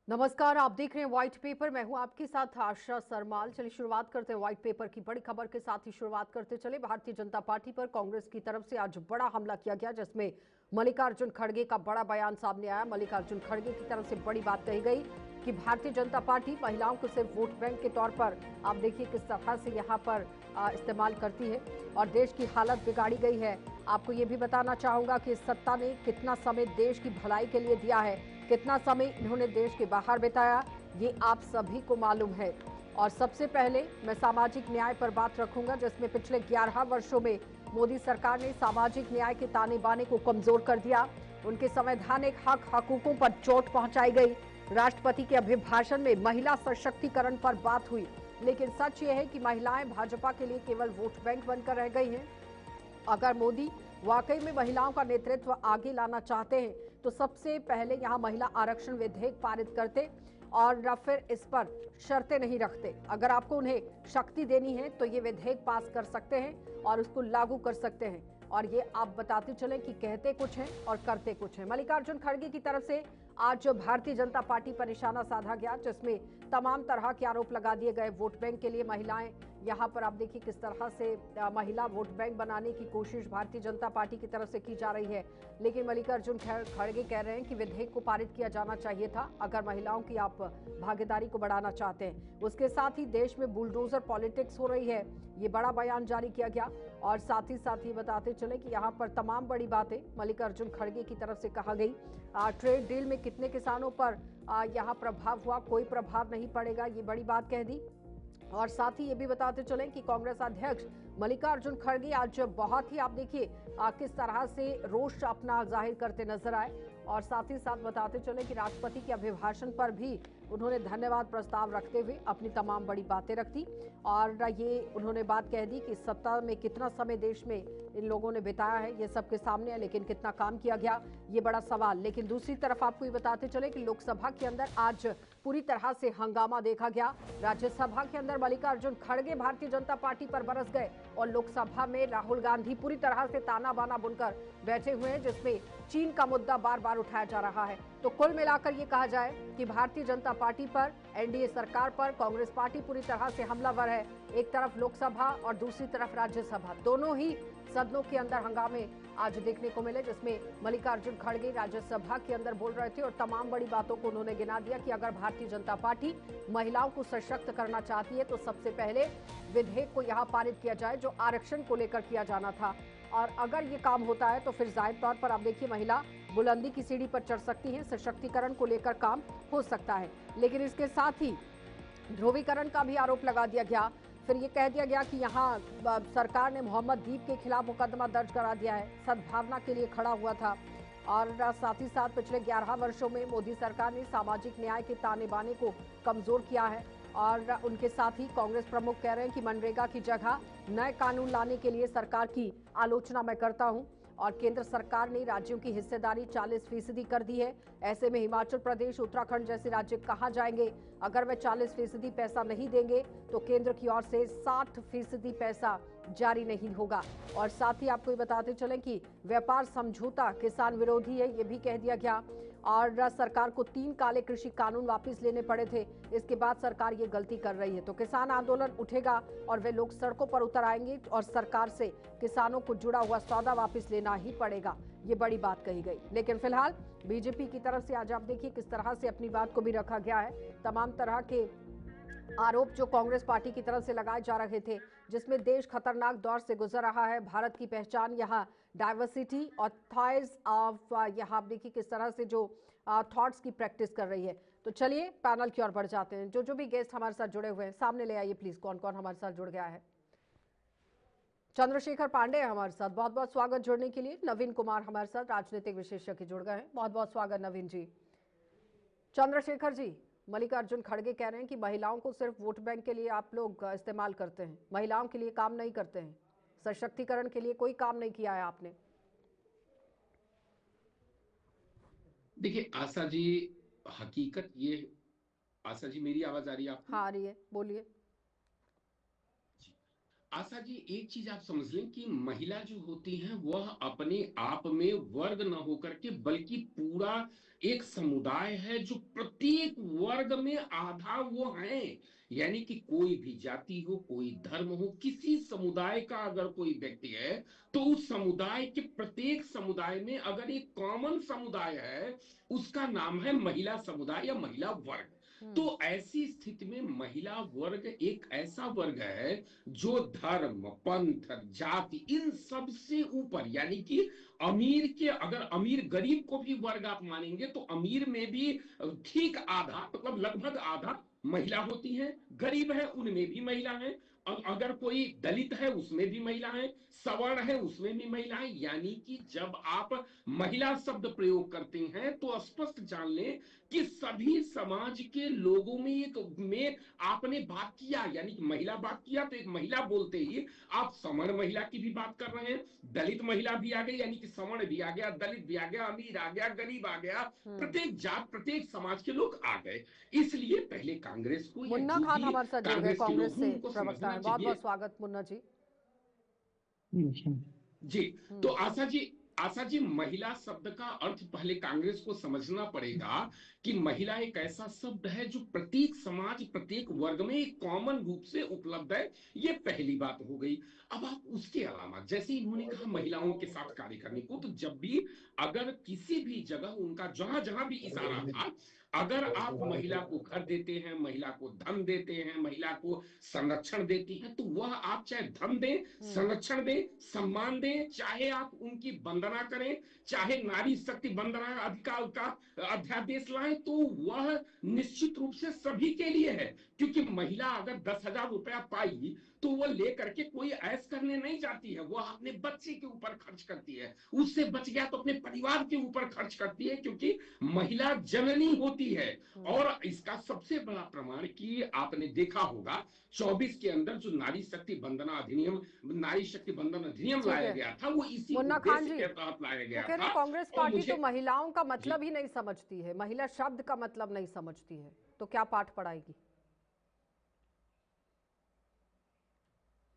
नमस्कार, आप देख रहे हैं व्हाइट पेपर। मैं हूं आपके साथ आशा सरमाल। चलिए शुरुआत करते हैं व्हाइट पेपर की बड़ी खबर के साथ ही शुरुआत करते चले। भारतीय जनता पार्टी पर कांग्रेस की तरफ से आज बड़ा हमला किया गया, जिसमें मल्लिकार्जुन खड़गे का बड़ा बयान सामने आया। मल्लिकार्जुन खड़गे की तरफ से बड़ी बात कही गई कि भारतीय जनता पार्टी महिलाओं को सिर्फ वोट बैंक के तौर पर आप देखिए किस तरह से यहाँ पर इस्तेमाल करती है और देश की हालत बिगाड़ी गई है। आपको ये भी बताना चाहूंगा कि इस सत्ता ने कितना समय देश की भलाई के लिए दिया है, कितना समय इन्होंने देश के बाहर बिताया, ये आप सभी को मालूम है। और सबसे पहले मैं सामाजिक न्याय पर बात रखूंगा, जिसमें पिछले 11 वर्षों में मोदी सरकार ने सामाजिक न्याय के ताने बाने को कमजोर कर दिया। उनके संवैधानिक हक हकूकों पर चोट पहुंचाई गई। राष्ट्रपति के अभिभाषण में महिला सशक्तिकरण पर बात हुई, लेकिन सच ये है कि महिलाएं भाजपा के लिए केवल वोट बैंक बनकर रह गई हैं। अगर मोदी वाकई में महिलाओं का नेतृत्व आगे लाना चाहते हैं तो सबसे पहले यहां महिला आरक्षण विधेयक पारित करते और फिर इस पर शर्तें नहीं रखते। अगर आपको उन्हें शक्ति देनी है तो ये विधेयक पास कर सकते हैं और उसको लागू कर सकते हैं। और ये आप बताते चलें कि कहते कुछ हैं और करते कुछ हैं। मल्लिकार्जुन खड़गे की तरफ से आज भारतीय जनता पार्टी पर निशाना साधा गया, जिसमें तमाम तरह के आरोप लगा दिए गए। वोट बैंक के लिए महिलाएं, यहाँ पर आप देखिए किस तरह से महिला वोट बैंक बनाने की कोशिश भारतीय जनता पार्टी की तरफ से की जा रही है। लेकिन मल्लिकार्जुन खड़गे कह रहे हैं कि विधेयक को पारित किया जाना चाहिए था अगर महिलाओं की आप भागीदारी को बढ़ाना चाहते हैं। उसके साथ ही देश में बुलडोजर पॉलिटिक्स हो रही है, ये बड़ा बयान जारी किया गया। और साथ ही बताते चले कि यहाँ पर तमाम बड़ी बातें मल्लिकार्जुन खड़गे की तरफ से कहा गई। ट्रेड डील में कितने किसानों पर यहाँ प्रभाव हुआ, कोई प्रभाव नहीं पड़ेगा, ये बड़ी बात कह दी। और साथ ही ये भी बताते चलें कि कांग्रेस अध्यक्ष मल्लिकार्जुन खड़गे आज बहुत ही आप देखिए किस तरह से रोष अपना जाहिर करते नजर आए। और साथ ही साथ बताते चले कि राष्ट्रपति के अभिभाषण पर भी उन्होंने धन्यवाद प्रस्ताव रखते हुए अपनी तमाम बड़ी बातें रखी। और ये उन्होंने बात कह दी कि सत्ता में कितना समय देश में इन लोगों ने बिताया है ये सबके सामने है, लेकिन कितना काम किया गया ये बड़ा सवाल। लेकिन दूसरी तरफ आपको ये बताते चले कि लोकसभा के अंदर आज पूरी तरह से हंगामा देखा गया। राज्यसभा के अंदर मल्लिकार्जुन खड़गे भारतीय जनता पार्टी पर बरस गए और लोकसभा में राहुल गांधी पूरी तरह से ताना बाना बुनकर बैठे हुए हैं, जिसमें चीन का मुद्दा बार बार उठाया जा रहा है। तो कुल मिलाकर ये कहा जाए कि भारतीय जनता पार्टी पर, एनडीए सरकार पर कांग्रेस पार्टी पूरी तरह से हमलावर है। एक तरफ लोकसभा और दूसरी तरफ राज्यसभा, दोनों ही सदनों के अंदर हंगामे आज देखने को मिले, जिसमें मल्लिकार्जुन खड़गे राज्यसभा के अंदर बोल रहे थे और तमाम बड़ी बातों को उन्होंने गिना दिया कि अगर भारतीय जनता पार्टी महिलाओं को सशक्त करना चाहती है तो सबसे पहले विधेयक को यहाँ पारित किया जाए जो आरक्षण को लेकर किया जाना था। और अगर ये काम होता है तो फिर जाहिर तौर पर आप देखिए महिला बुलंदी की सीढ़ी पर चढ़ सकती है, सशक्तिकरण को लेकर काम हो सकता है। लेकिन इसके साथ ही ध्रुवीकरण का भी आरोप लगा दिया गया। फिर ये कह दिया गया कि यहाँ सरकार ने मोहम्मद दीप के खिलाफ मुकदमा दर्ज करा दिया है, सद्भावना के लिए खड़ा हुआ था। और साथ ही साथ पिछले 11 वर्षों में मोदी सरकार ने सामाजिक न्याय के ताने बाने को कमजोर किया है। और उनके साथ ही कांग्रेस प्रमुख कह रहे हैं कि मनरेगा की जगह नए कानून लाने के लिए सरकार की आलोचना मैं करता हूं। और केंद्र सरकार ने राज्यों की हिस्सेदारी 40% कर दी है। ऐसे में हिमाचल प्रदेश, उत्तराखंड जैसे राज्य कहां जाएंगे अगर वे 40% पैसा नहीं देंगे तो केंद्र की ओर से 60% पैसा जारी नहीं होगा। और साथ ही आपको ये बताते चलें कि व्यापार समझौता किसान विरोधी है, ये भी कह दिया गया। और सरकार को 3 काले कृषि कानून वापस लेने पड़े थे, इसके बाद सरकार ये गलती कर रही है। तो किसान आंदोलन उठेगा और वे लोग सड़कों पर उतर आएंगे और सरकार से किसानों को जुड़ा हुआ सौदा वापस लेना ही पड़ेगा, ये बड़ी बात कही गई। लेकिन फिलहाल बीजेपी की तरफ से आज आप देखिए किस तरह से अपनी बात को भी रखा गया है। तमाम तरह के आरोप जो कांग्रेस पार्टी की तरफ से लगाए जा रहे थे, जिसमें देश खतरनाक दौर से गुजर रहा है, भारत की पहचान यहाँ डाइवर्सिटी और थॉट्स ऑफ, यहाँ आप देखिए किस तरह से जो थॉट्स की प्रैक्टिस कर रही है। तो चलिए पैनल की ओर बढ़ जाते हैं। जो भी गेस्ट हमारे साथ जुड़े हुए हैं सामने ले आइए प्लीज, कौन कौन हमारे साथ जुड़ गया है। चंद्रशेखर पांडे हमारे साथ, बहुत बहुत स्वागत जुड़ने के लिए। नवीन कुमार हमारे साथ राजनीतिक विशेषज्ञ जुड़ गए हैं, बहुत बहुत स्वागत नवीन जी। चंद्रशेखर जी, मल्लिकार्जुन खड़गे कह रहे हैं कि महिलाओं को सिर्फ वोट बैंक के लिए आप लोग इस्तेमाल करते हैं, महिलाओं के लिए काम नहीं करते हैं, सशक्तिकरण के लिए कोई काम नहीं किया है आपने। देखिए आशा जी, हकीकत ये, आशा जी मेरी आवाज आ रही है आपको? हाँ आ रही है, बोलिए। जी। आशा जी, एक चीज आप समझ लें कि महिला जो होती हैं वह अपने आप में वर्ग न होकर के बल्कि पूरा एक समुदाय है, जो प्रत्येक वर्ग में आधा वो है। यानी कि कोई भी जाति हो, कोई धर्म हो, किसी समुदाय का अगर कोई व्यक्ति है, तो उस समुदाय के प्रत्येक समुदाय में अगर एक कॉमन समुदाय है, उसका नाम है महिला समुदाय या महिला वर्ग। तो ऐसी स्थिति में महिला वर्ग एक ऐसा वर्ग है जो धर्म, पंथ, जाति, इन सब से ऊपर, यानी कि अमीर के, अगर अमीर गरीब को भी वर्ग आप मानेंगे तो अमीर में भी ठीक आधा, मतलब लगभग आधा महिला होती हैं। गरीब है उनमें भी महिला है, अगर कोई दलित है उसमें भी महिला है, सवर्ण है उसमें भी महिला है। यानी कि जब आप महिला शब्द प्रयोग करते हैं तो स्पष्ट जान लें कि सभी समाज के लोगों में एक में आपने बात किया, यानी कि महिला बात किया तो एक महिला बोलते ही आप सवर्ण महिला की भी बात कर रहे हैं, दलित महिला भी आ गई, यानी कि सवर्ण भी आ गया, दलित भी आ गया, अमीर आ गया, गरीब आ गया, प्रत्येक जात, प्रत्येक समाज के लोग आ गए। इसलिए पहले कांग्रेस को या मुन्ना जो खान भी हमारे साथ जुड़ गए, कांग्रेस के लोग कांग्रेस हों से उनको प्रवक्ता समझना है। बहुत बहुत चाहिए। स्वागत मुन्ना जी। जी। तो आशा जी, महिला शब्द का अर्थ पहले कांग्रेस को समझना पड़ेगा कि महिला एक ऐसा शब्द है जो प्रत्येक समाज, प्रत्येक वर्ग में एक कॉमन रूप से उपलब्ध है। ये पहली बात हो गई। अब आप उसके अलावा, जैसे इन्होंने कहा महिलाओं के साथ कार्य करने को, तो जब भी अगर किसी भी जगह उनका जहां जहां भी इशारा था, अगर आप महिला को घर देते हैं, महिला को धन देते हैं, महिला को संरक्षण देती हैं, तो वह आप चाहे धन दें, संरक्षण दें, सम्मान दें, चाहे आप उनकी वंदना करें, चाहे नारी शक्ति वंदना अधिकार का अध्यादेश लाएं, तो वह निश्चित रूप से सभी के लिए है। क्योंकि महिला अगर 10,000 रुपया पाई तो वह लेकर के कोई ऐश करने नहीं जाती है, वह अपने बच्चे के ऊपर खर्च करती है, उससे बच गया तो अपने परिवार के ऊपर खर्च करती है, क्योंकि महिला जननी होती है। और इसका सबसे बड़ा प्रमाण कि आपने देखा होगा 24 के अंदर जो नारी शक्ति वंदना अधिनियम, नारी शक्ति वंदन अधिनियम ठीक लाया है गया था, वो इसी मुन्ना खान उद्देश्य जी, के तहत लाया वो गया कह रहे था। कांग्रेस और पार्टी तो मुझे महिलाओं का जी, मतलब ही नहीं समझती है, महिला शब्द का मतलब नहीं समझती है, तो क्या पाठ पढ़ाएगी?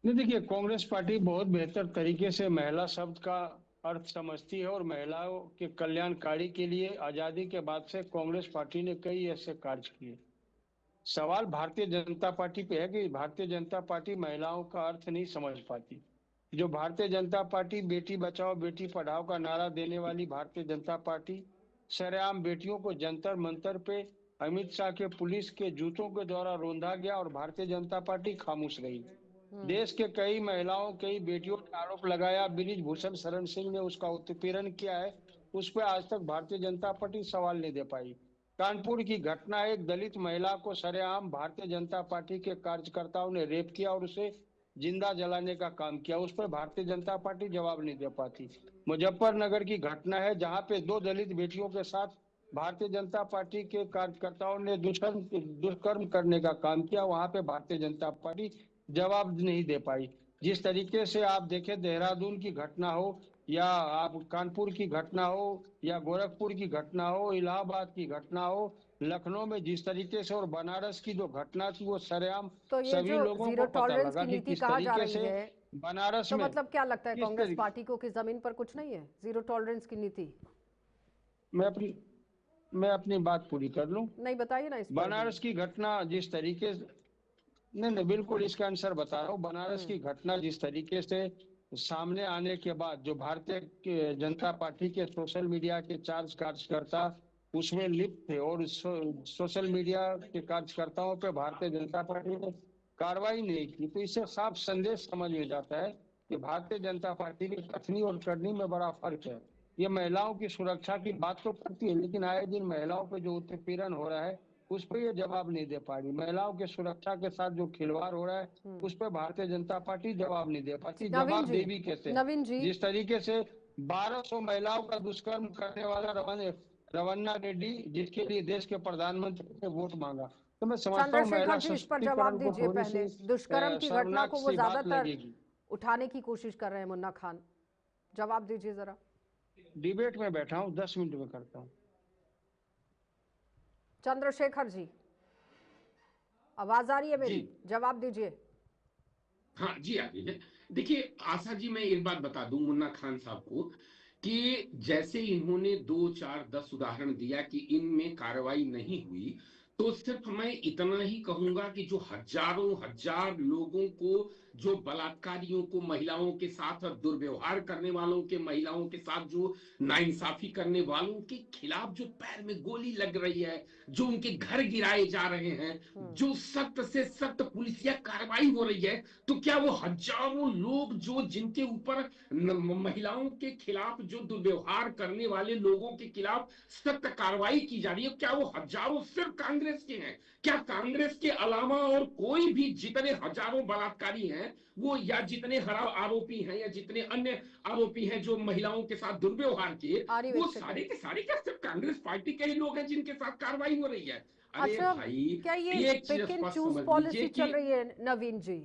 नहीं, देखिए, कांग्रेस पार्टी बहुत बेहतर तरीके से महिला शब्द का अर्थ समझती है और महिलाओं के कल्याणकारी के लिए आजादी के बाद से कांग्रेस पार्टी ने कई ऐसे कार्य किए। सवाल भारतीय जनता पार्टी पे है कि भारतीय जनता पार्टी महिलाओं का अर्थ नहीं समझ पाती। जो भारतीय जनता पार्टी बेटी बचाओ बेटी पढ़ाओ का नारा देने वाली भारतीय जनता पार्टी, सरेआम बेटियों को जंतर मंतर पे अमित शाह के पुलिस के जूतों के द्वारा रौंदा गया और भारतीय जनता पार्टी खामोश रही। देश के कई महिलाओं, कई बेटियों ने आरोप लगाया, ब्रिज भूषण शरण सिंह ने उसका उत्पीड़न किया है, उस पर आज तक भारतीय जनता पार्टी सवाल नहीं दे पाई। कानपुर की घटना, एक दलित महिला को सरेआम भारतीय जनता पार्टी के कार्यकर्ताओं ने रेप किया और उसे जिंदा जलाने का काम किया, उस पर भारतीय जनता पार्टी जवाब नहीं दे पाती। मुजफ्फरनगर की घटना है जहां पे दो दलित बेटियों के साथ भारतीय जनता पार्टी के कार्यकर्ताओं ने दुष्कर्म करने का काम किया, वहां पे भारतीय जनता पार्टी जवाब नहीं दे पाई। जिस तरीके से आप देखें, देहरादून की घटना हो या आप कानपुर की घटना हो या गोरखपुर की घटना हो, इलाहाबाद की घटना हो, लखनऊ में जिस तरीके से और बनारस की जो घटना थी, वो सरेआम तो ये सभी जो लोगों जीरो को पता टॉलरेंस लगा की कि नीति किस कहा जा तरीके रही से है, बनारस तो में मतलब क्या लगता है किस कांग्रेस तरीके। पार्टी को कि जमीन पर कुछ नहीं है, जीरो टॉलरेंस की नीति? मैं अपनी मैं अपनी बात पूरी कर लूं। नहीं, बताइए ना इस पर भी। बनारस की घटना जिस तरीके से, नहीं नहीं, बिल्कुल इसका आंसर बता रहा हूँ। बनारस की घटना जिस तरीके से सामने आने के बाद जो जनता पार्टी के सोशल मीडिया के चार्ज कार्यकर्ता उसमें लिप्त थे और सोशल मीडिया के कार्यकर्ताओं पे भारतीय जनता पार्टी ने कार्रवाई नहीं की, तो इससे साफ संदेश समझ में जाता है कि भारतीय जनता पार्टी की कथनी और करनी में बड़ा फर्क है। ये महिलाओं की सुरक्षा की बात तो करती है, लेकिन आए दिन महिलाओं पे जो उत्पीड़न हो रहा है उस पर ये जवाब नहीं दे पा रही। महिलाओं के सुरक्षा के साथ जो खिलवाड़ हो रहा है उस पर भारतीय जनता पार्टी जवाब नहीं दे पाती। नवीन जवाब जी, देवी कैसे? नवीन जी, जिस तरीके से 1200 महिलाओं का दुष्कर्म करने वाला रवन्ना रेड्डी, जिसके लिए देश के प्रधानमंत्री ने वोट मांगा, तो मैं समझता हूँ महिला चंद्रशेखर जी इस पर जवाब सशक्तिकरण को दीजिए। थोड़ी पहले सी दुष्कर्म की घटना शर्मनाक को वो सी बात ज्यादातर लगेगी। उठाने की कोशिश कर रहे हैं मुन्ना खान, जवाब दीजिए जरा। डिबेट में बैठा हूँ, 10 मिनट में करता हूँ। चंद्रशेखर जी, आवाज आ रही है जी, मेरी? जवाब दीजिए। हाँ जी, आगे है। देखिए आशा जी, मैं एक बात बता दूं मुन्ना खान साहब को कि जैसे इन्होंने 2 4 10 उदाहरण दिया कि इनमें कार्रवाई नहीं हुई, तो सिर्फ मैं इतना ही कहूंगा कि जो हजारों हजार लोगों को, जो बलात्कारियों को, महिलाओं के साथ दुर्व्यवहार करने वालों के, महिलाओं के साथ जो नाइंसाफी करने वालों के खिलाफ जो पैर में गोली लग रही है, जो उनके घर गिराए जा रहे हैं, जो सख्त से सख्त पुलिसिया कार्रवाई हो रही है, तो क्या वो हजारों लोग जो जिनके ऊपर महिलाओं के खिलाफ जो दुर्व्यवहार करने वाले लोगों के खिलाफ सख्त कार्रवाई की जा रही है, क्या वो हजारों सिर्फ कांग्रेस के हैं? क्या कांग्रेस के अलावा और कोई भी जितने हजारों बलात्कारी हैं, वो या जितने हरा आरोपी हैं या जितने अन्य आरोपी हैं जो महिलाओं के साथ दुर्व्यवहार किए, आर्यू वो एक सारे सेकंड। के सारे क्या सिर्फ कांग्रेस पार्टी के ही लोग हैं जिनके साथ कार्रवाई हो रही है? अरे अच्छा, भाई, क्या ये एक चीज पिक एंड स्पष्ट चूज समझ लीजिए पॉलिसी कि चल रही है नवीन जी?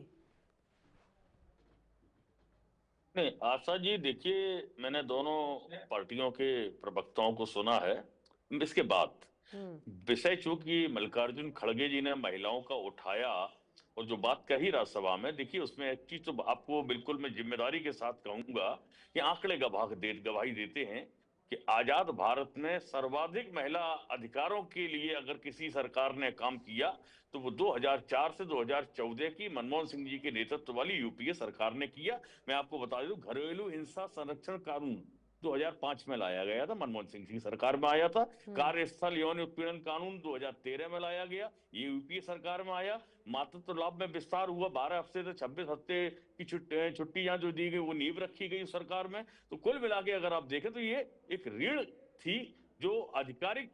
नहीं आशा जी, देखिए मैंने दोनों पार्टियों के प्रवक्ताओं को सुना है। इसके बाद विषय चूंकि मल्लिकार्जुन खड़गे जी ने महिलाओं का उठाया और जो बात कही राज्यसभा में, देखिए उसमें एक चीज तो आपको बिल्कुल मैं जिम्मेदारी के साथ कहूंगा कि आंकड़े गवाही देते हैं कि आजाद भारत में सर्वाधिक महिला अधिकारों के लिए अगर किसी सरकार ने काम किया तो वो 2004 से 2014 की मनमोहन सिंह जी के नेतृत्व वाली यूपीए सरकार ने किया। मैं आपको बता दूं, घरेलू हिंसा संरक्षण कानून 2005 में लाया गया था, मनमोहन सिंह की सरकार में आया था। कार्यस्थल यौन उत्पीड़न कानून 2013 में लाया गया, ये यूपीए सरकार में आया। मातृत्व लाभ में विस्तार हुआ, 12 हफ्ते से 26 हफ्ते की छुट्टियां जो दी गई वो नींव रखी गई सरकार में। तो कुल मिला के अगर आप देखें तो ये एक रीढ़ थी जो आधिकारिक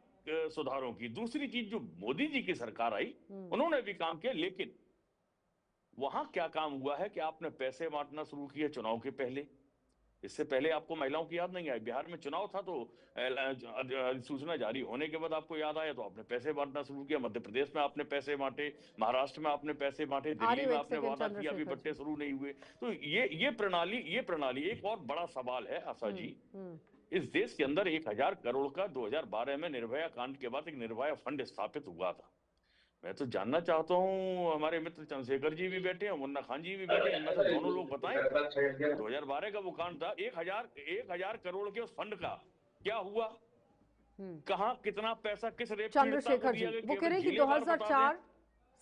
सुधारों की। दूसरी चीज, जो मोदी जी की सरकार आई उन्होंने भी काम किया, लेकिन वहां क्या काम हुआ है कि आपने पैसे बांटना शुरू किए चुनाव के पहले। इससे पहले आपको महिलाओं की याद नहीं आई? बिहार में चुनाव था तो अधिसूचना जारी होने के बाद आपको याद आया तो आपने पैसे बांटना शुरू किया। मध्य प्रदेश में आपने पैसे बांटे, महाराष्ट्र में आपने पैसे बांटे, दिल्ली आर्यू में एक आपने सेकंड वादा किया, अभी चंद्रशेखर बट्टे जी। शुरू नहीं हुए। तो ये प्रणाली एक और बड़ा सवाल है आशा जी। इस देश के अंदर 1000 करोड़ का 2012 में निर्भया कांड के बाद एक निर्भया फंड स्थापित हुआ था। मैं तो जानना चाहता हूँ, हमारे मित्र चंद्रशेखर जी भी बैठे हैं, मुन्ना खान जी भी बैठे हैं, इनमें से दोनों लोग बताएं 2012 का वो कांड था, 1000 करोड़ के उस फंड का क्या हुआ? कहाँ कितना पैसा किस रेप पीड़िता को चंद्रशेखर जी दिया वो कह गया? रहे हैं कि जिलेदार बता 2004 दें।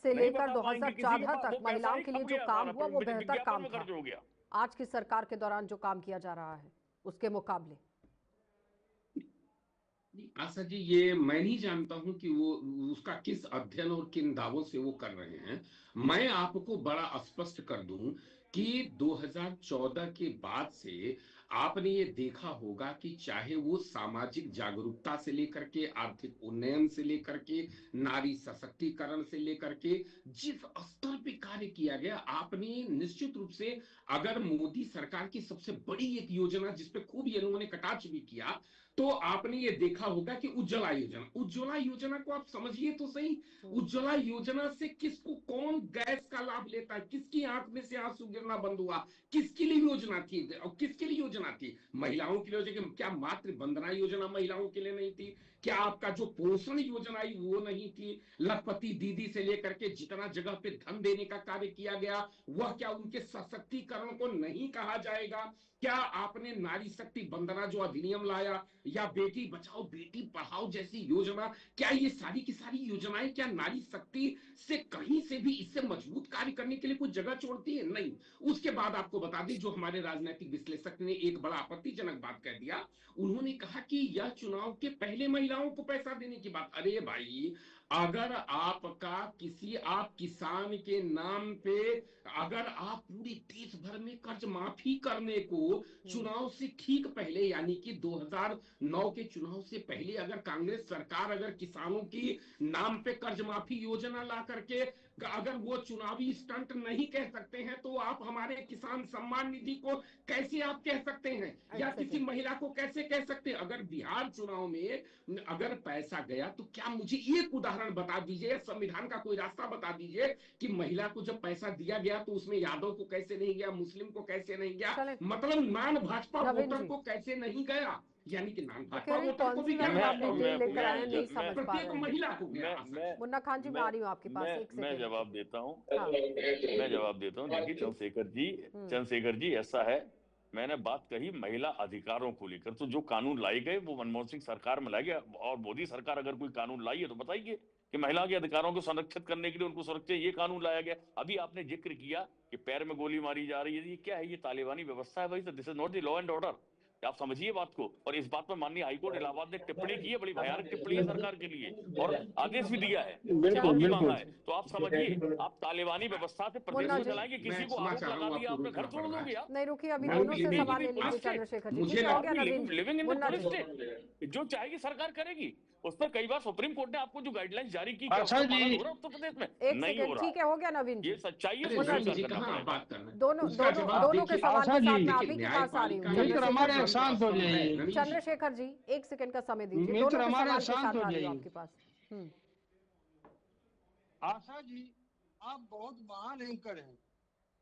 से नहीं लेकर बता पाएंगे किसी 2014 को, तक वो पैसा महिलाओं ही के लिए खप जो गया काम सारा, हुआ वो बेहतर विज्ञापन काम में था। खर्च हो गया। आज की सरकार के दौरान जो काम किया जा रहा है उसके मुकाबले। आशा जी, ये मैं नहीं जानता हूं कि वो उसका किस अध्ययन और किन दावों से वो कर रहे हैं। मैं आपको बड़ा स्पष्ट कर दूं कि 2014 के बाद से आपने ये देखा होगा कि चाहे वो सामाजिक जागरूकता से लेकर के, आर्थिक उन्नयन से लेकर के, नारी सशक्तिकरण से लेकर के, जिस स्तर पे कार्य किया गया, आपने निश्चित रूप से, अगर मोदी सरकार की सबसे बड़ी एक योजना जिसपे खूब ये लोगों ने कटाक्ष भी किया, तो आपने ये देखा होगा कि उज्ज्वला योजना को आप समझिए तो सही। उज्ज्वला योजना से किसको कौन गैस का लाभ लेता है, किसकी आंख में से आंसू गिरना बंद हुआ, किसके लिए योजना थी और किसके लिए योजना थी? महिलाओं के लिए। क्या मातृ वंदना योजना महिलाओं के लिए नहीं थी? क्या आपका जो पोषण योजना आई वो नहीं थी? लखपति दीदी से लेकर के जितना जगह पे धन देने का कार्य किया गया, वह क्या उनके सशक्तिकरण को नहीं कहा जाएगा? क्या आपने नारी शक्ति वंदना जो अधिनियम लाया, या बेटी बचाओ बेटी पढ़ाओ जैसी योजना, क्या ये सारी की सारी योजनाएं क्या नारी शक्ति से कहीं से भी इससे मजबूत कार्य करने के लिए कुछ जगह छोड़ती है? नहीं। उसके बाद आपको बता दें, जो हमारे राजनीतिक विश्लेषक ने एक बड़ा आपत्तिजनक बात कह दिया, उन्होंने कहा कि यह चुनाव के पहले महिलाओं को पैसा देने की बात। अरे भाई, अगर आपका किसी, आप किसान के नाम पे, अगर आप पूरी देश भर में कर्ज माफी करने को चुनाव से ठीक पहले, यानी कि 2009 के चुनाव से पहले, अगर कांग्रेस सरकार अगर किसानों की नाम पे कर्ज माफी योजना ला करके अगर वो चुनावी स्टंट नहीं कह सकते हैं, तो आप हमारे किसान सम्मान निधि को कैसे आप कह सकते हैं, या किसी महिला को कैसे कह सकते हैं? अगर बिहार चुनाव में अगर पैसा गया, तो क्या मुझे एक उदाहरण बता दीजिए, संविधान का कोई रास्ता बता दीजिए कि महिला को जब पैसा दिया गया तो उसमें यादव को कैसे नहीं गया, मुस्लिम को कैसे नहीं गया, मतलब नॉन भाजपा वोटर को कैसे नहीं गया? यानी कि नॉन तो भाजपा कह रही वोटर को कौन भी सी क्या वाली है, आप डिटेल लेकर आए हैं, नहीं समझ पा प्रत्येक रहे हैं। महिला को क्या आशा जी? मुन्ना खान जी, मैं आ रही हूँ आपके पास, एक मैं सेकंड। जवाब देता हूँ। हाँ। मैं जवाब देता हूँ। देखिए चंद्रशेखर जी, ऐसा है, मैंने बात कही महिला अधिकारों को लेकर, तो जो कानून लाए गए वो मनमोहन सिंह सरकार में लाए गए, और मोदी सरकार अगर कोई कानून लाई है तो बताइए कि महिला के अधिकारों को संरक्षित करने के लिए, उनको सुरक्षा, ये कानून लाया गया। अभी आपने जिक्र किया कि पैर में गोली मारी जा रही है, ये क्या है? ये तालिबानी व्यवस्था है भाई, this is not the law and order. आप समझिए बात को। और इस बात पर माननीय हाईकोर्ट इलाहाबाद ने टिप्पणी की है, बड़ी भयानक टिप्पणी है सरकार के लिए, और आदेश भी दिया है, बिल्कुल चौकी बिल्कुल। मांगा है। तो आप समझिए, आप तालिबानी व्यवस्था से प्रदेश मुन्ना में जी, चलाएंगे, किसी मैं को क्षमा आरोप चाह रहा लगा हूँ, दिया आपको आपने, घर रोकना छोड़ पड़ रहा दोगे है। आप? नहीं रुकिए, अभी मैं दोनों से लिविंग सवाल ले लीजिए लिविंग चंद्रशेखर जी। मुझे ठीक है, हो गया लगा Naveen ji. Living in Munna police ji, state, जो चाहेगी सरकार करेगी। उस पर कई बार सुप्रीम कोर्ट ने आपको जो गाइडलाइंस जारी की, क्या आशा उसका पालन जी, हो रहा है उत्तर प्रदेश में? एक नहीं हो सेकंड, रहा ठीक है, हो गया नवीन ये जी। सच्चाई है, अरे इसको मुन्ना नवीन जी, जी स्वीकार करना कहाँ आप पड़ेगा। बात कर रहे हैं? दोनों उसका दोनों जवाब दोनों के देखिए। सवाल आशा के साथ जी, मैं आप देखिए, ही के पास आ रही हूँ। न्यायपालिका मित्र एक हमारे चंद्रशेखर जी, शांत हो स्तंभ है जाइए। नवीन जी। चंद्रशेखर जी, एक सेकंड का समय दीजिए, मित्र दोनों के हमारे सवाल के शांत साथ हो आ रही हूँ जाइए। आपके पास। आशा जी, आप बहुत महान एंकर हैं।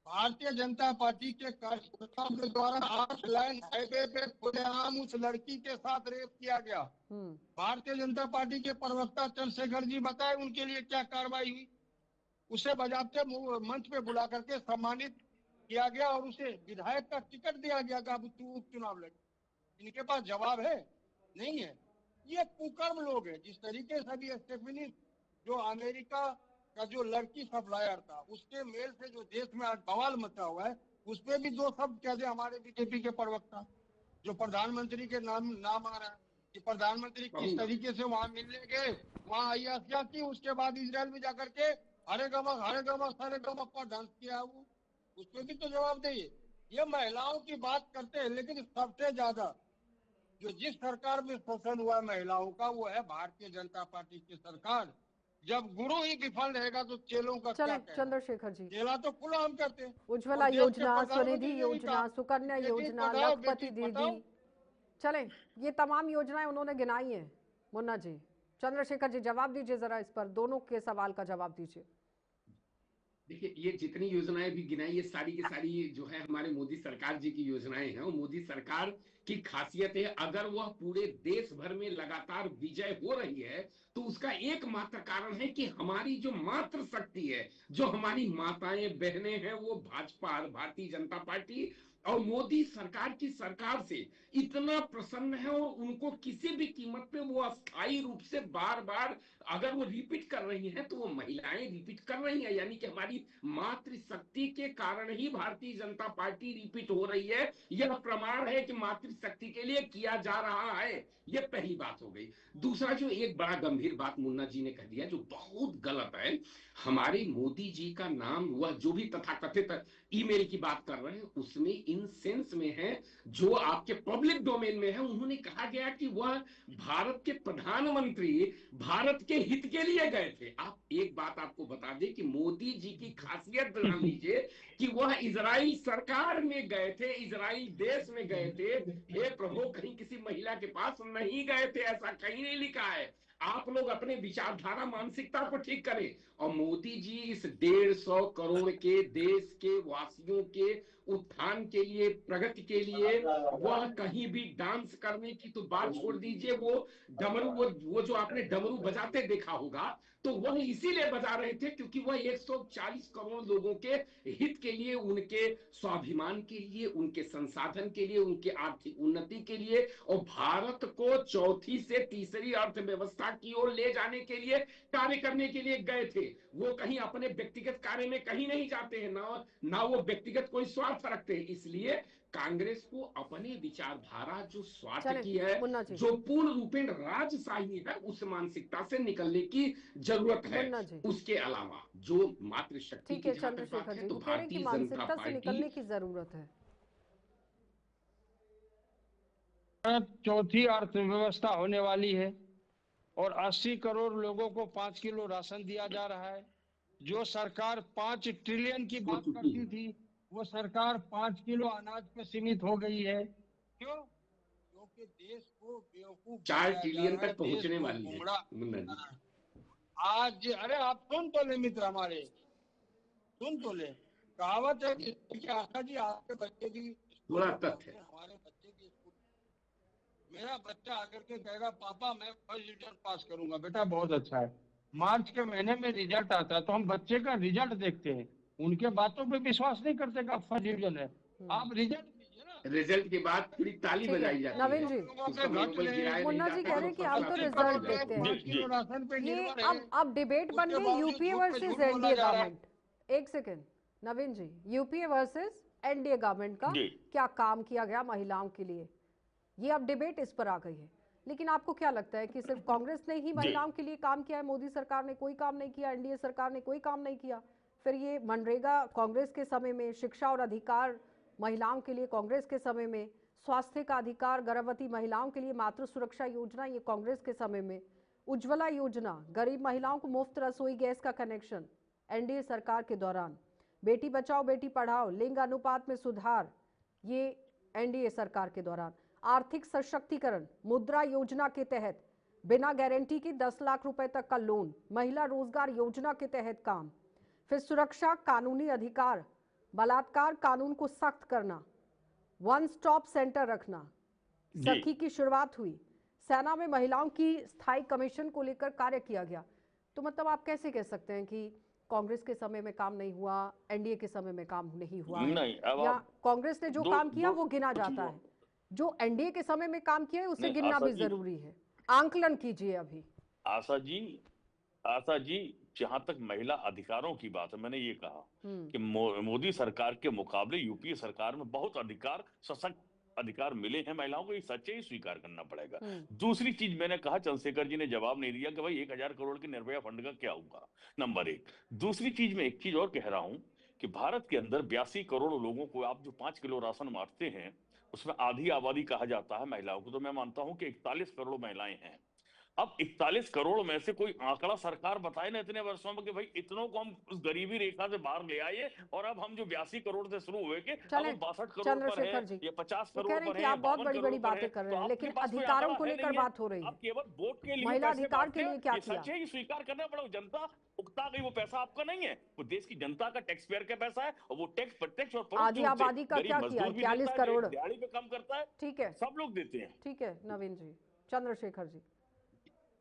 भारतीय जनता पार्टी के कार्यकर्ताओं के द्वारा 8 लाइन हाईवे पे खुलेआम उस लड़की के साथ रेप किया गया। भारतीय जनता पार्टी के प्रवक्ता चंद्रशेखर जी बताए उनके लिए क्या कार्रवाई हुई। उसे बाजाबते मंच पे बुला करके सम्मानित किया गया और उसे विधायक का टिकट दिया गया कि अब तू उपचुनाव लड़े। इनके पास जवाब है? नहीं है। ये कुकर्म लोग हैं। जिस तरीके से अभी स्टेफनी जो अमेरिका का जो लड़की सप्लायर था, उसके मेल से जो देश में आज बवाल मचा हुआ है, उस पर भी 2 शब्द कह दे हमारे बीजेपी के प्रवक्ता। जो प्रधानमंत्री के नाम आ रहा है कि प्रधानमंत्री किस तरीके से वहां मिलने गए, वहां अय्याशिया की, उसके बाद इजराइल में जाकर के हरे गमा सारे गमा पर डांस किया। वो उस पर भी तो जवाब दें। ये महिलाओं की बात करते हैं, लेकिन सबसे ज्यादा जो जिस सरकार में शोषण हुआ महिलाओं का, वो है भारतीय जनता पार्टी की सरकार। जब गुरु ही विफल रहेगा तो चेलों का क्या चले कहना? चंद्रशेखर जी, चेला तो खुला हम करते हैं। उज्ज्वला और देश के योजना, प्रधानमंत्री स्वनिधि ने भी योजना, कहा, सुकन्या बेटी योजना, पढ़ाओ, लखपति बेटी दीदी, पढ़ाओ। चले, ये तमाम योजनाएं उन्होंने गिनाई हैं। मुन्ना जी, चंद्रशेखर जी जवाब दीजिए जरा, इस पर दोनों के सवाल का जवाब दीजिए। देखिए, ये जितनी योजनाएं भी गिनाई, ये सारी की सारी जो है हमारे मोदी सरकार जी की योजनाएं हैं। और मोदी सरकार की खासियत है, अगर वह पूरे देश भर में लगातार विजय हो रही है तो उसका एकमात्र कारण है कि हमारी जो मातृ शक्ति है, जो हमारी माताएं बहनें हैं, वो भाजपा, भारतीय जनता पार्टी और मोदी सरकार की सरकार से इतना प्रसन्न है, और उनको किसी भी कीमत पे वो अस्थायी रूप से बार बार अगर वो रिपीट कर रही हैं तो वो महिलाएं रिपीट कर रही हैं। यानी कि हमारी मातृशक्ति के कारण ही भारतीय जनता पार्टी रिपीट हो रही है। यह प्रमाण है कि मातृशक्ति के लिए किया जा रहा है। यह पहली बात हो गई। दूसरा, जो एक बड़ा गंभीर बात मुन्ना जी ने कह दिया, जो बहुत गलत है, हमारे मोदी जी का नाम, वह जो भी तथाकथित ईमेल की बात कर रहे हैं, उसमें इन सेंस में है, जो आपके पब्लिक डोमेन में है, उन्होंने कहा गया कि वह भारत के प्रधानमंत्री भारत के हित के लिए गए थे। आप एक बात आपको बता दें कि मोदी जी की खासियत जान लीजिए कि वह इजराइल सरकार में गए थे, इजराइल देश में गए थे। हे प्रभु, कहीं किसी महिला के पास नहीं गए थे, ऐसा कहीं नहीं लिखा है। आप लोग अपने विचारधारा मानसिकता को ठीक करें। और मोदी जी इस 150 करोड़ के देश के वासियों के उत्थान के लिए, प्रगति के लिए, वह कहीं भी डांस करने की तो बात छोड़ दीजिए, वो डमरू, वो जो आपने डमरू बजाते देखा होगा, तो वह इसीलिए बजा रहे थे क्योंकि वह 140 करोड़ लोगों के हित के लिए, उनके स्वाभिमान के लिए, उनके संसाधन के लिए, उनके आर्थिक उन्नति के लिए, और भारत को चौथी से तीसरी अर्थव्यवस्था की ओर ले जाने के लिए कार्य करने के लिए गए थे। वो कहीं अपने व्यक्तिगत कार्य में कहीं नहीं जाते हैं, ना वो व्यक्तिगत कोई स्वार्थ रखते हैं। इसलिए कांग्रेस को अपने विचारधारा जो स्वार्थ की है, जो पूर्ण रूपेण राजशाही है, उस मानसिकता से निकलने की जरूरत है। उसके अलावा जो मातृशक्ति की जहां तक बात है, तो भारतीय जनता पार्टी निकलने की जरूरत है। चौथी अर्थव्यवस्था होने वाली है और 80 करोड़ लोगों को 5 किलो राशन दिया जा रहा है। जो सरकार 5 ट्रिलियन की बात करती थी, वो सरकार 5 किलो अनाज पे सीमित हो गई है। क्यों? क्योंकि देश को बेवकूफ 4 ट्रिलियन तक पहुंचने वाली है। आज अरे आप सुन तो ले मित्र हमारे, सुन तो ले। कहावत है कि आशा जी, आपके बच्चे की थोड़ा तथ्य, हमारे बच्चे की स्कूल मेरा बच्चा आकर के कहेगा पापा मैं फर्स्ट डिवीजन पास करूंगा, बेटा बहुत अच्छा है। मार्च के महीने में रिजल्ट आता है तो हम बच्चे का रिजल्ट देखते हैं, उनके बातों पे विश्वास नहीं करते कि फर्स्ट डिवीजन है। आप रिजल्ट दीजिए ना। रिजल्ट के बाद पूरी ताली ठीक है बजाई जाती नवीन है, जी, उसका मनोबल गिराया नहीं मुन्ना जी जाता कह रहे हैं कि आप तो सबसे रिजल्ट पहले देखते हैं। 5 किलो राशन पे ये निर्भर है। अब डिबेट बन उसके गई बावजूद यूपीए झूठ पे वर्सेस झूठ बोला एनडीए जा रहा है। गवर्नमेंट। एक सेकेंड नवीन जी, यूपीए वर्सेस एनडीए गवर्नमेंट का जी। क्या काम किया गया महिलाओं के लिए, ये अब डिबेट इस पर आ गई है। लेकिन आपको क्या लगता है कि सिर्फ कांग्रेस ने ही महिलाओं के लिए काम किया है, मोदी सरकार ने कोई काम नहीं किया, एनडीए सरकार ने कोई काम नहीं किया? फिर ये मनरेगा कांग्रेस के समय में, शिक्षा और अधिकार महिलाओं के लिए कांग्रेस के समय में, स्वास्थ्य का अधिकार गर्भवती महिलाओं के लिए मातृ सुरक्षा योजना ये कांग्रेस के समय में, उज्ज्वला योजना गरीब महिलाओं को मुफ्त रसोई गैस का कनेक्शन एनडीए सरकार के दौरान, बेटी बचाओ बेटी पढ़ाओ लिंग अनुपात में सुधार ये एनडीए सरकार के दौरान, आर्थिक सशक्तिकरण मुद्रा योजना के तहत बिना गारंटी की 10 लाख रुपए तक का लोन, महिला रोजगार योजना के तहत काम, फिर सुरक्षा कानूनी अधिकार, बलात्कार कानून को सख्त करना, वन स्टॉप सेंटर रखना, सखी की शुरुआत हुई, सेना में महिलाओं की स्थायी कमीशन को लेकर कार्य किया गया। तो मतलब आप कैसे कह सकते हैं कि कांग्रेस के समय में काम नहीं हुआ, एनडीए के समय में काम नहीं हुआ है? नहीं, अब या आप कांग्रेस ने जो काम किया वो गिना जाता चीजों- है, जो एनडीए के समय में काम किया है उसे नहीं, गिनना आशा भी जी- जरूरी है। आंकलन कीजिए अभी। आशा जी जहां तक महिला अधिकारों की बात है, मैंने ये कहा कि मोदी सरकार के मुकाबले यूपीए सरकार में बहुत अधिकार, सशक्त अधिकार मिले हैं महिलाओं को, ये सच्चे ही स्वीकार करना पड़ेगा। दूसरी चीज मैंने कहा, चंद्रशेखर जी ने जवाब नहीं दिया कि भाई 1000 करोड़ के निर्भया फंड का क्या होगा, नंबर एक। दूसरी चीज मैं एक चीज और कह रहा हूं कि भारत के अंदर 82 करोड़ लोगों को आप जो 5 किलो राशन बांटते हैं उसमें आधी आबादी कहा जाता है महिलाओं को, तो मैं मानता हूं कि 41 करोड़ महिलाएं हैं। अब 41 करोड़ में से कोई आंकड़ा सरकार बताए ना इतने वर्षों में कि भाई इतनों को हम उस गरीबी रेखा से बाहर ले आए, और अब हम जो 82 करोड़ से शुरू हुए के अब हम 62 करोड़ पर है या 50 करोड़ पर है, आप बहुत 52 बड़ी करोड़ बड़ी पर है, बातें कर रहे तो हैं, आपके लेकिन पास कोई अधिकारों आंकड़ा को है लेकर नहीं है। बात हो रही है। आप केवल वोट के लिए महिला पैसे अधिकार बांटते के हो, लिए क्या ये किया? सच है, ये स्वीकार करना पड़ा। जनता उगता गई, वो पैसा आपका नहीं है, वो देश की जनता का टैक्स पेयर का पैसा है, और वो टैक्स प्रत्यक्ष और परोक्ष आधी रूप से आबादी का गरीब क्या किया? मजदूर भी 41 देता है, करोड़। जो दिहाड़ी पे काम करता है, ठीक है, सब लोग देते हैं। ठीक है नवीन जी। चंद्रशेखर जी।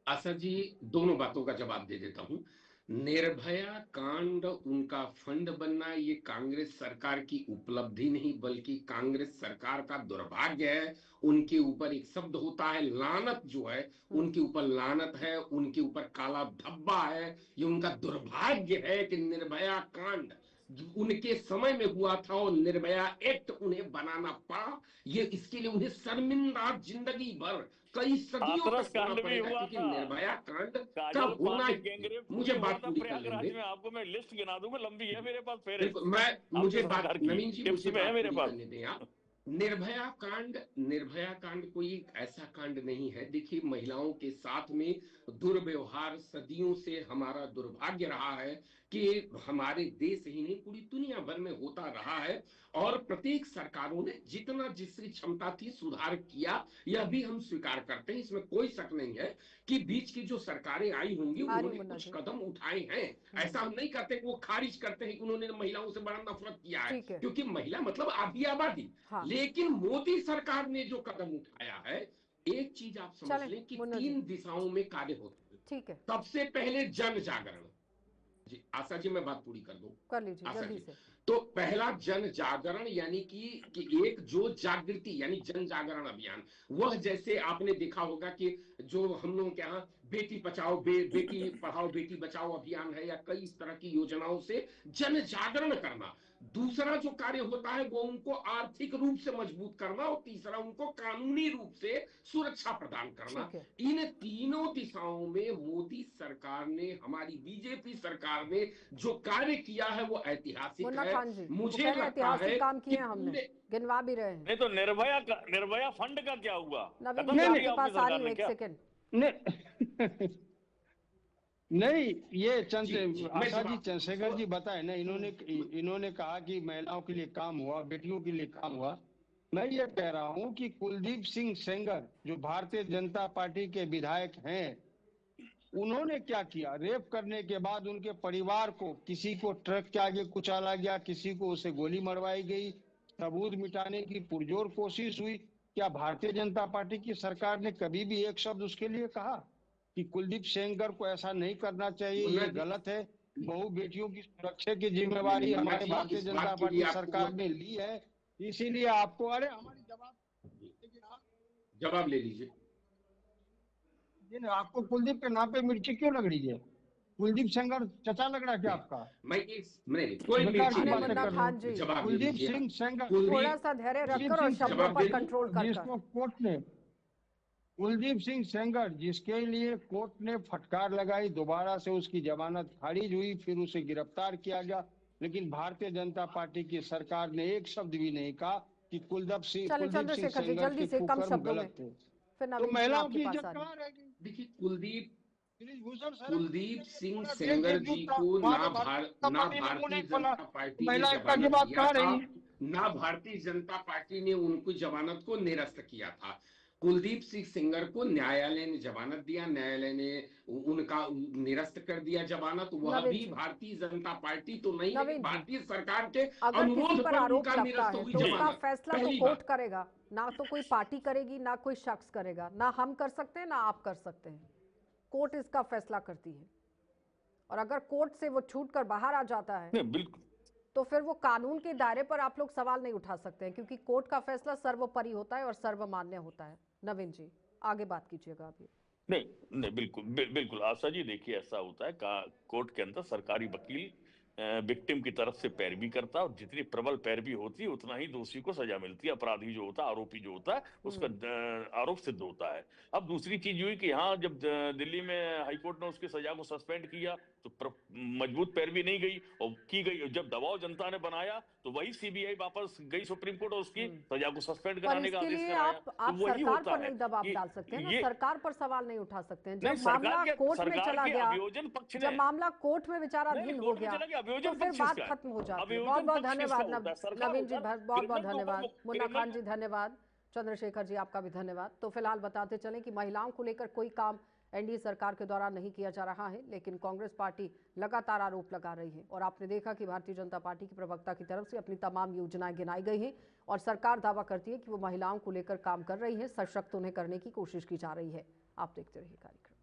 आशा जी, दोनों बातों का जवाब दे देता हूं। निर्भया कांड, उनका फंड बनना, ये कांग्रेस सरकार की उपलब्धि नहीं बल्कि कांग्रेस सरकार का दुर्भाग्य है। उनके ऊपर एक शब्द होता है लानत, जो है उनके ऊपर लानत है, उनके ऊपर काला धब्बा है। ये उनका दुर्भाग्य है कि निर्भया कांड उनके समय में हुआ था और निर्भया एक्ट उन्हें बनाना पड़ा। ये इसके लिए उन्हें शर्मिंदा जिंदगी भर, कई सदियों हाथरस तक होना कांड भी पड़ेगा, हुआ क्योंकि था, निर्भया कांड का काजल होना पांडे ही। गैंगरेप मुझे भी हुआ बात था पूरी कर प्रयागराज लेंगे। में, आपको मैं लिस्ट गिना दूंगा, लंबी है मेरे पास फेहरिस्त, बिल्कुल, मैं आपकी मुझे बात, सरकार की नवीन जी टिप्स मुझे में है बात मेरे पूरी पास। करने दें आप। निर्भया कांड कोई ऐसा कांड नहीं है। देखिए, महिलाओं के साथ में दुर्व्यवहार सदियों से हमारा दुर्भाग्य रहा है कि हमारे देश ही नहीं पूरी दुनिया भर में होता रहा है, और प्रत्येक सरकारों ने जितना जिसकी क्षमता थी सुधार किया, यह भी हम स्वीकार करते हैं, इसमें कोई शक नहीं है कि बीच की जो सरकारें आई होंगी उन्होंने कुछ कदम उठाए हैं। ऐसा हम नहीं करते कि वो खारिज करते हैं कि उन्होंने महिलाओं से बड़ा नफरत किया है, क्योंकि महिला मतलब आधी आबादी। लेकिन मोदी सरकार ने जो कदम उठाया है, एक चीज आप समझ लें कि 3 दिशाओं में कार्य होते हैं। ठीक है, सबसे पहले जन जागरण। जी आशा जी, मैं बात पूरी कर दूं, कर लीजिए जल्दी से। तो पहला जन जागरण यानी कि एक जो जागृति यानी जन जागरण अभियान, वह जैसे आपने देखा होगा कि जो हम लोगों के यहाँ बेटी बचाओ बेटी पढ़ाओ बेटी बचाओ अभियान है, या कई इस तरह की योजनाओं से जन जागरण करना। दूसरा जो कार्य होता है वो उनको आर्थिक रूप से मजबूत करना, और तीसरा उनको कानूनी रूप से सुरक्षा प्रदान करना। इन तीनों दिशाओं में मोदी सरकार ने, हमारी बीजेपी सरकार ने जो कार्य किया है वो ऐतिहासिक है। मुझे लगता है काम किए हमने, गिनवा भी रहे हैं। नहीं तो निर्भया फंड का क्या हुआ? नहीं, ये आशा जी चंद्रशेखर जी बताए ना, इन्होंने कहा कि महिलाओं के लिए काम हुआ, बेटियों के लिए काम हुआ। मैं ये कह रहा हूँ कि कुलदीप सिंह सेंगर जो भारतीय जनता पार्टी के विधायक हैं, उन्होंने क्या किया? रेप करने के बाद उनके परिवार को, किसी को ट्रक के आगे कुचला गया, किसी को उसे गोली मरवाई गई, सबूत मिटाने की पुरजोर कोशिश हुई। क्या भारतीय जनता पार्टी की सरकार ने कभी भी एक शब्द उसके लिए कहा कि कुलदीप सेंगर को ऐसा नहीं करना चाहिए, ये गलत है? बहु बेटियों की सुरक्षा की जिम्मेवारी हमारे भारतीय जनता पार्टी सरकार ने ली है, इसीलिए आपको, अरे हमारी जवाब ले लीजिए। आपको कुलदीप के नाम पे मिर्ची क्यों लग रही है? कुलदीप सेंगर चचा लग रहा है क्या आपका? कोई मिर्ची नहीं मुन्ना लग खान जी, जवाब कुलदीप सिंह सेंगर थोड़ा सा धैर्य रखकर और शब्दों पर कंट्रोल कर जिसको कोर्ट ने, कुलदीप सिंह सेंगर जिसके लिए कोर्ट ने फटकार लगाई, दोबारा से उसकी जमानत खारिज हुई, फिर उसे गिरफ्तार किया गया, लेकिन भारतीय जनता पार्टी की सरकार ने एक शब्द भी नहीं कहा कि कुलदीप सिंह सेंगर के कुकर्म गलत थे। तो महिलाओं की इज्जत कहाँ रहेगी? देखिए, कुलदीप सिंह सेंगर जी को ना भारतीय जनता पार्टी ने जमानत दिया था, ना भारतीय जनता पार्टी ने उनको जमानत को निरस्त किया था। कुलदीप सिंह सेंगर को न्यायालय ने जमानत दिया, न्यायालय ने उनका निरस्त कर दिया जमानत। वह भी भारतीय जनता पार्टी तो नहीं, लेकिन भारतीय सरकार के अनुरोध पर उनका निरस्त हुई तो उसका जमानत। फैसला तो कोर्ट करेगा, ना तो कोई पार्टी करेगी, ना कोई शख्स करेगा, ना हम कर सकते हैं, ना आप कर सकते हैं। कोर्ट इसका फैसला करती है, और अगर कोर्ट से वो छूट कर बाहर आ जाता है तो फिर वो कानून के दायरे पर आप लोग सवाल नहीं उठा सकते हैं, क्योंकि कोर्ट का फैसला सर्वोपरि होता है और सर्वमान्य होता है। नवीन जी, आगे बात कीजिएगा अभी। नहीं बिल्कुल आशा जी, देखिए ऐसा होता है कोर्ट के अंदर सरकारी वकील विक्टिम की तरफ से पैरवी करता है, और जितनी प्रबल पैरवी होती है उतना ही दोषी को सजा मिलती है। अपराधी जो होता है, आरोपी जो होता है, उसका आरोप सिद्ध होता है। अब दूसरी चीज हुई कि यहाँ जब दिल्ली में हाईकोर्ट ने उसकी सजा को सस्पेंड किया तो मजबूत पैरवी नहीं गई और की गई। जब दबाव जनता ने बनाया तो वही सीबीआई वापस गई सुप्रीम कोर्ट और उसकी सजा को सस्पेंड कराने का आदेश कराया। आप सरकार पर नहीं दबाव डाल सकते हैं ना, सरकार पर सवाल नहीं उठा सकते हैं। जब मामला कोर्ट में चला गया, जब मामला कोर्ट में विचाराधीन हो गया तो फिर बात खत्म हो जाती है। बहुत बहुत धन्यवाद नवीन जी, बहुत बहुत धन्यवाद। मुन्ना खान जी धन्यवाद, चंद्रशेखर जी आपका भी धन्यवाद। तो फिलहाल बताते चलें कि महिलाओं को लेकर कोई काम एनडीए सरकार के द्वारा नहीं किया जा रहा है, लेकिन कांग्रेस पार्टी लगातार आरोप लगा रही है। और आपने देखा कि भारतीय जनता पार्टी की प्रवक्ता की तरफ से अपनी तमाम योजनाएं गिनाई गई हैं, और सरकार दावा करती है कि वो महिलाओं को लेकर काम कर रही है, सशक्त उन्हें करने की कोशिश की जा रही है। आप देखते रहिए कार्यक्रम।